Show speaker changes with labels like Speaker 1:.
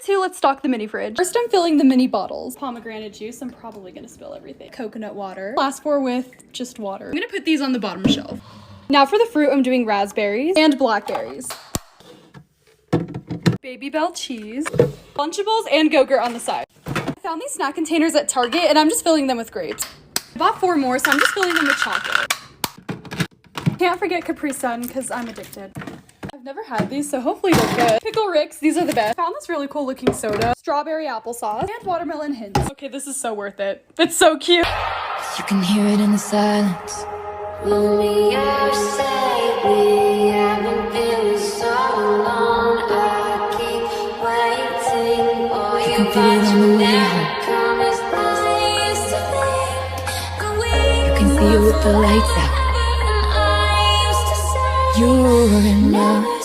Speaker 1: 2, let's stock the mini fridge. First, I'm filling the mini bottles. Pomegranate juice, I'm probably gonna spill everything. Coconut water. Last 4 with just water. I'm gonna put these on the bottom shelf. Now for the fruit, I'm doing raspberries and blackberries. Baby Bell cheese. Lunchables and Go-Gurt on the side. I found these snack containers at Target and I'm just filling them with grapes. I bought 4 more, so I'm just filling them with chocolate. Can't forget Capri Sun because I'm addicted. I've never had these, so hopefully they're good. Pickle Ricks, these are the best. I found this really cool looking soda. Strawberry applesauce and watermelon hints. Okay, this is so worth it. It's so cute.
Speaker 2: You can hear it in the silence. Lonely outside, we haven't been so long. I keep waiting for you, but you never come as I used to think. You can see it with the lights out. You're enough.